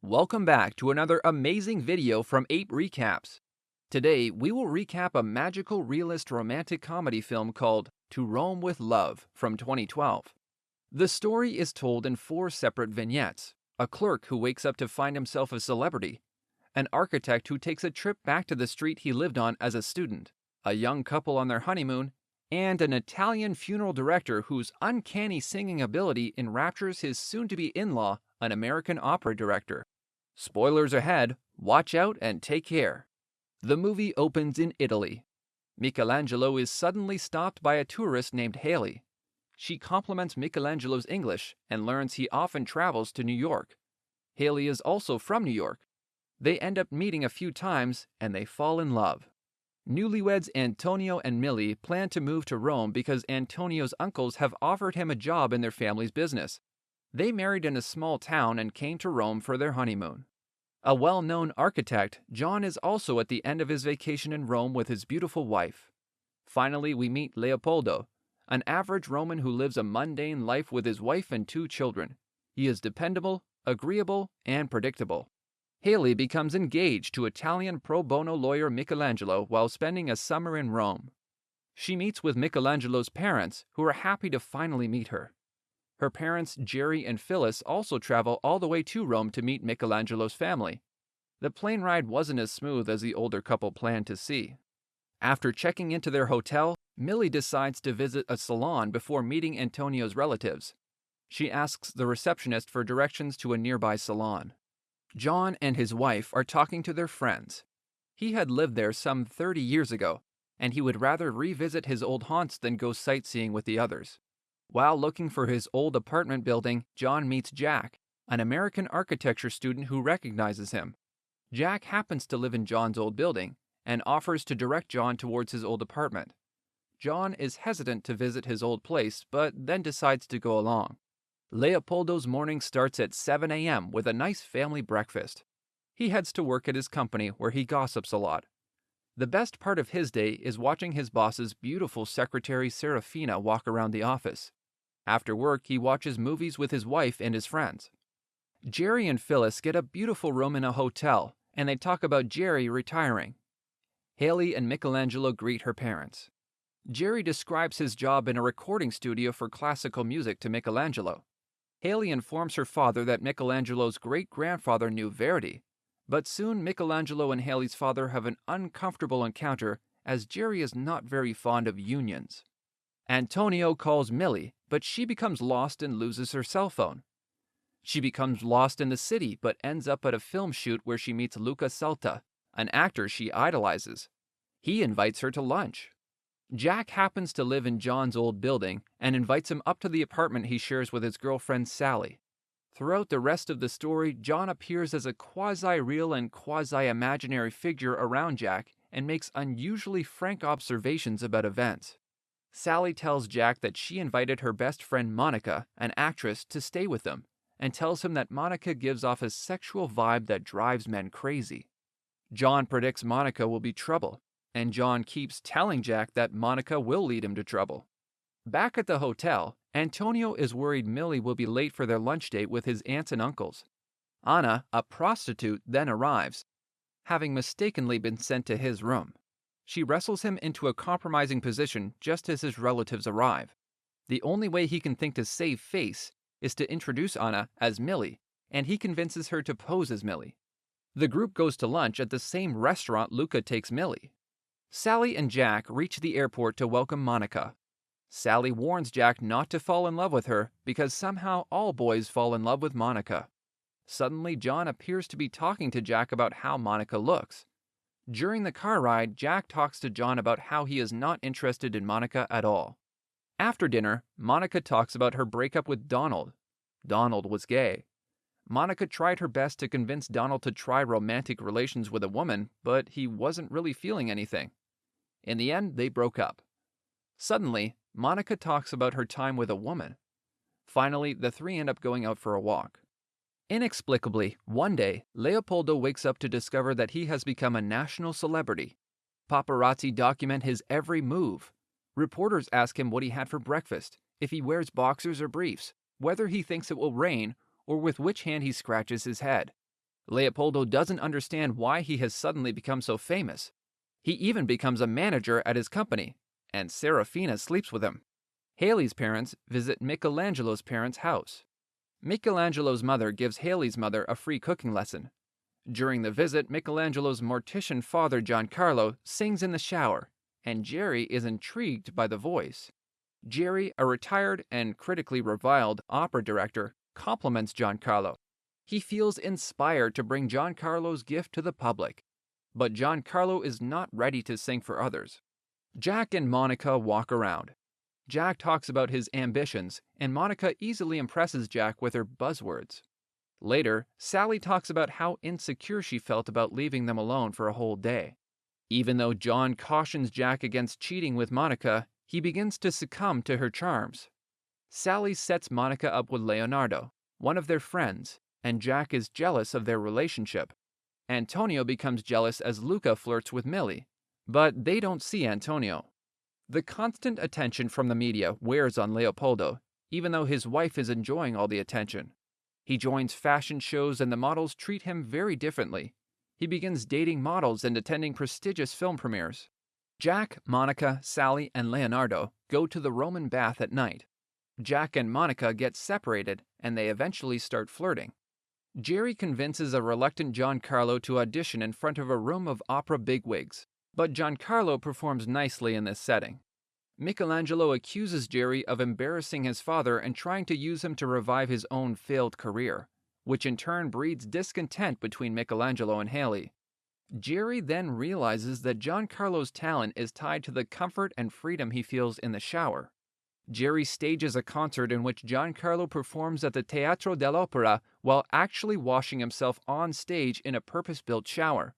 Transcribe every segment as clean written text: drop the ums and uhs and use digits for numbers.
Welcome back to another amazing video from Ape Recaps. Today, we will recap a magical realist romantic comedy film called To Rome with Love from 2012. The story is told in 4 separate vignettes: a clerk who wakes up to find himself a celebrity, an architect who takes a trip back to the street he lived on as a student, a young couple on their honeymoon, and an Italian funeral director whose uncanny singing ability enraptures his soon-to-be in-law, an American opera director. Spoilers ahead, watch out and take care. The movie opens in Italy. Michelangelo is suddenly stopped by a tourist named Haley. She compliments Michelangelo's English and learns he often travels to New York. Haley is also from New York. They end up meeting a few times and they fall in love. Newlyweds Antonio and Millie plan to move to Rome because Antonio's uncles have offered him a job in their family's business. They married in a small town and came to Rome for their honeymoon. A well-known architect, John is also at the end of his vacation in Rome with his beautiful wife. Finally, we meet Leopoldo, an average Roman who lives a mundane life with his wife and 2 children. He is dependable, agreeable, and predictable. Haley becomes engaged to Italian pro bono lawyer Michelangelo while spending a summer in Rome. She meets with Michelangelo's parents, who are happy to finally meet her. Her parents, Jerry and Phyllis, also travel all the way to Rome to meet Michelangelo's family. The plane ride wasn't as smooth as the older couple planned to see. After checking into their hotel, Millie decides to visit a salon before meeting Antonio's relatives. She asks the receptionist for directions to a nearby salon. John and his wife are talking to their friends. He had lived there some 30 years ago, and he would rather revisit his old haunts than go sightseeing with the others. While looking for his old apartment building, John meets Jack, an American architecture student who recognizes him. Jack happens to live in John's old building and offers to direct John towards his old apartment. John is hesitant to visit his old place, but then decides to go along. Leopoldo's morning starts at 7 a.m. with a nice family breakfast. He heads to work at his company where he gossips a lot. The best part of his day is watching his boss's beautiful secretary Serafina walk around the office. After work, he watches movies with his wife and his friends. Jerry and Phyllis get a beautiful room in a hotel, and they talk about Jerry retiring. Haley and Michelangelo greet her parents. Jerry describes his job in a recording studio for classical music to Michelangelo. Haley informs her father that Michelangelo's great-grandfather knew Verdi, but soon Michelangelo and Haley's father have an uncomfortable encounter as Jerry is not very fond of unions. Antonio calls Millie, but she becomes lost and loses her cell phone. She becomes lost in the city but ends up at a film shoot where she meets Luca Celta, an actor she idolizes. He invites her to lunch. Jack happens to live in John's old building and invites him up to the apartment he shares with his girlfriend Sally. Throughout the rest of the story, John appears as a quasi-real and quasi-imaginary figure around Jack and makes unusually frank observations about events. Sally tells Jack that she invited her best friend Monica, an actress, to stay with them, and tells him that Monica gives off a sexual vibe that drives men crazy. John predicts Monica will be trouble, and John keeps telling Jack that Monica will lead him to trouble. Back at the hotel, Antonio is worried Millie will be late for their lunch date with his aunts and uncles. Anna, a prostitute, then arrives, having mistakenly been sent to his room. She wrestles him into a compromising position just as his relatives arrive. The only way he can think to save face is to introduce Anna as Millie, and he convinces her to pose as Millie. The group goes to lunch at the same restaurant Luca takes Millie. Sally and Jack reach the airport to welcome Monica. Sally warns Jack not to fall in love with her because somehow all boys fall in love with Monica. Suddenly, John appears to be talking to Jack about how Monica looks. During the car ride, Jack talks to John about how he is not interested in Monica at all. After dinner, Monica talks about her breakup with Donald. Donald was gay. Monica tried her best to convince Donald to try romantic relations with a woman, but he wasn't really feeling anything. In the end, they broke up. Suddenly, Monica talks about her time with a woman. Finally, the 3 end up going out for a walk. Inexplicably, one day, Leopoldo wakes up to discover that he has become a national celebrity. Paparazzi document his every move. Reporters ask him what he had for breakfast, if he wears boxers or briefs, whether he thinks it will rain, or with which hand he scratches his head. Leopoldo doesn't understand why he has suddenly become so famous. He even becomes a manager at his company, and Serafina sleeps with him. Haley's parents visit Michelangelo's parents' house. Michelangelo's mother gives Haley's mother a free cooking lesson. During the visit, Michelangelo's mortician father, Giancarlo, sings in the shower, and Jerry is intrigued by the voice. Jerry, a retired and critically reviled opera director, compliments Giancarlo. He feels inspired to bring Giancarlo's gift to the public. But Giancarlo is not ready to sing for others. Jack and Monica walk around. Jack talks about his ambitions, and Monica easily impresses Jack with her buzzwords. Later, Sally talks about how insecure she felt about leaving them alone for a whole day. Even though John cautions Jack against cheating with Monica, he begins to succumb to her charms. Sally sets Monica up with Leonardo, one of their friends, and Jack is jealous of their relationship. Antonio becomes jealous as Luca flirts with Millie, but they don't see Antonio. The constant attention from the media wears on Leopoldo, even though his wife is enjoying all the attention. He joins fashion shows and the models treat him very differently. He begins dating models and attending prestigious film premieres. Jack, Monica, Sally, and Leonardo go to the Roman bath at night. Jack and Monica get separated and they eventually start flirting. Jerry convinces a reluctant Giancarlo to audition in front of a room of opera bigwigs, but Giancarlo performs nicely in this setting. Michelangelo accuses Jerry of embarrassing his father and trying to use him to revive his own failed career, which in turn breeds discontent between Michelangelo and Haley. Jerry then realizes that Giancarlo's talent is tied to the comfort and freedom he feels in the shower. Jerry stages a concert in which Giancarlo performs at the Teatro dell'Opera while actually washing himself on stage in a purpose-built shower.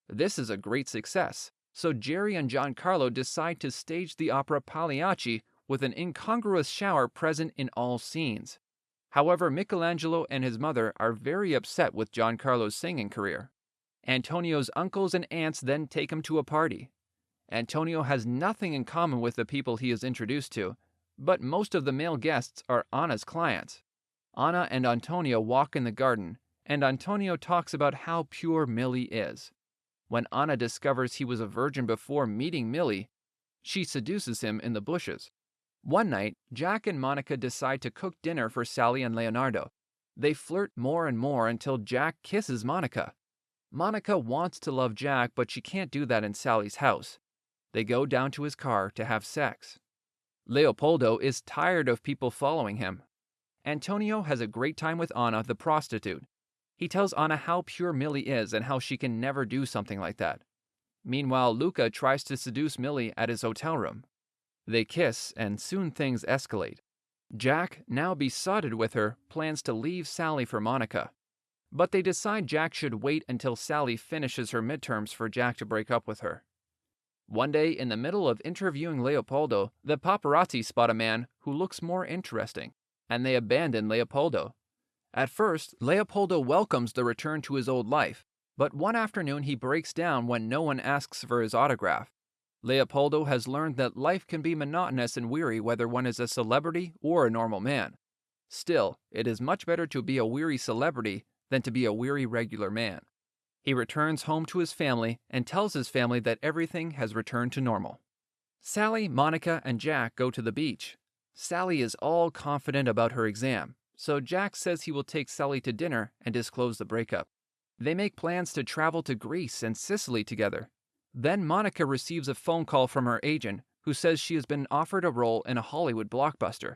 This is a great success, so Jerry and Giancarlo decide to stage the opera Pagliacci with an incongruous shower present in all scenes. However, Michelangelo and his mother are very upset with Giancarlo's singing career. Antonio's uncles and aunts then take him to a party. Antonio has nothing in common with the people he is introduced to, but most of the male guests are Anna's clients. Anna and Antonio walk in the garden, and Antonio talks about how pure Millie is. When Anna discovers he was a virgin before meeting Millie, she seduces him in the bushes. One night, Jack and Monica decide to cook dinner for Sally and Leonardo. They flirt more and more until Jack kisses Monica. Monica wants to love Jack, but she can't do that in Sally's house. They go down to his car to have sex. Leopoldo is tired of people following him. Antonio has a great time with Anna, the prostitute. He tells Anna how pure Millie is and how she can never do something like that. Meanwhile, Luca tries to seduce Millie at his hotel room. They kiss, and soon things escalate. Jack, now besotted with her, plans to leave Sally for Monica. But they decide Jack should wait until Sally finishes her midterms for Jack to break up with her. One day, in the middle of interviewing Leopoldo, the paparazzi spot a man who looks more interesting, and they abandon Leopoldo. At first, Leopoldo welcomes the return to his old life, but one afternoon he breaks down when no one asks for his autograph. Leopoldo has learned that life can be monotonous and weary whether one is a celebrity or a normal man. Still, it is much better to be a weary celebrity than to be a weary regular man. He returns home to his family and tells his family that everything has returned to normal. Sally, Monica, and Jack go to the beach. Sally is all confident about her exam, so Jack says he will take Sally to dinner and disclose the breakup. They make plans to travel to Greece and Sicily together. Then Monica receives a phone call from her agent, who says she has been offered a role in a Hollywood blockbuster.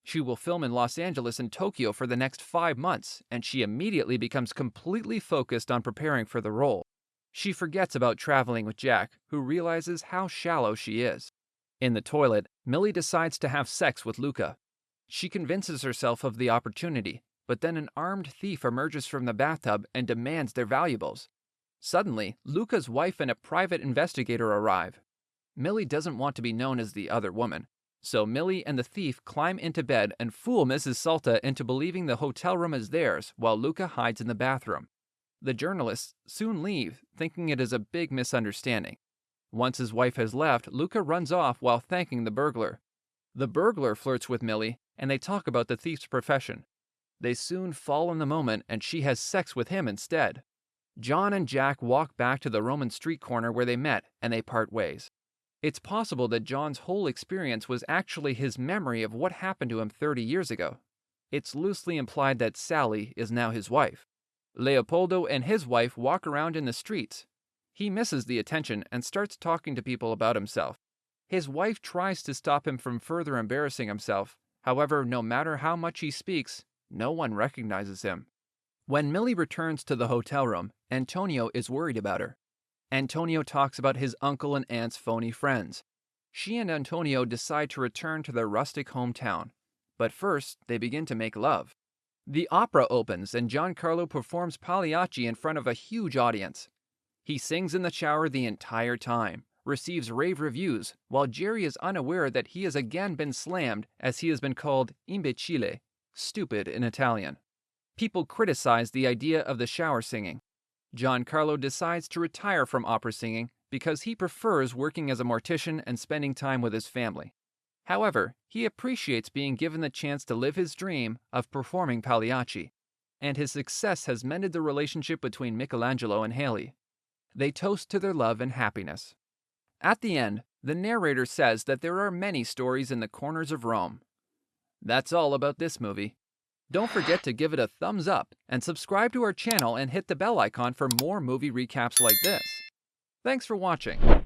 She will film in Los Angeles and Tokyo for the next 5 months, and she immediately becomes completely focused on preparing for the role. She forgets about traveling with Jack, who realizes how shallow she is. In the toilet, Millie decides to have sex with Luca. She convinces herself of the opportunity, but then an armed thief emerges from the bathtub and demands their valuables. Suddenly, Luca's wife and a private investigator arrive. Millie doesn't want to be known as the other woman, so Millie and the thief climb into bed and fool Mrs. Salta into believing the hotel room is theirs while Luca hides in the bathroom. The journalists soon leave, thinking it is a big misunderstanding. Once his wife has left, Luca runs off while thanking the burglar. The burglar flirts with Millie, and they talk about the thief's profession. They soon fall in the moment and she has sex with him instead. John and Jack walk back to the Roman street corner where they met and they part ways. It's possible that John's whole experience was actually his memory of what happened to him 30 years ago. It's loosely implied that Sally is now his wife. Leopoldo and his wife walk around in the streets. He misses the attention and starts talking to people about himself. His wife tries to stop him from further embarrassing himself. However, no matter how much he speaks, no one recognizes him. When Millie returns to the hotel room, Antonio is worried about her. Antonio talks about his uncle and aunt's phony friends. She and Antonio decide to return to their rustic hometown. But first, they begin to make love. The opera opens and Giancarlo performs Pagliacci in front of a huge audience. He sings in the shower the entire time, receives rave reviews, while Jerry is unaware that he has again been slammed as he has been called imbecille, stupid in Italian. People criticize the idea of the shower singing. Giancarlo decides to retire from opera singing because he prefers working as a mortician and spending time with his family. However, he appreciates being given the chance to live his dream of performing Pagliacci, and his success has mended the relationship between Michelangelo and Haley. They toast to their love and happiness. At the end, the narrator says that there are many stories in the corners of Rome. That's all about this movie. Don't forget to give it a thumbs up and subscribe to our channel and hit the bell icon for more movie recaps like this. Thanks for watching.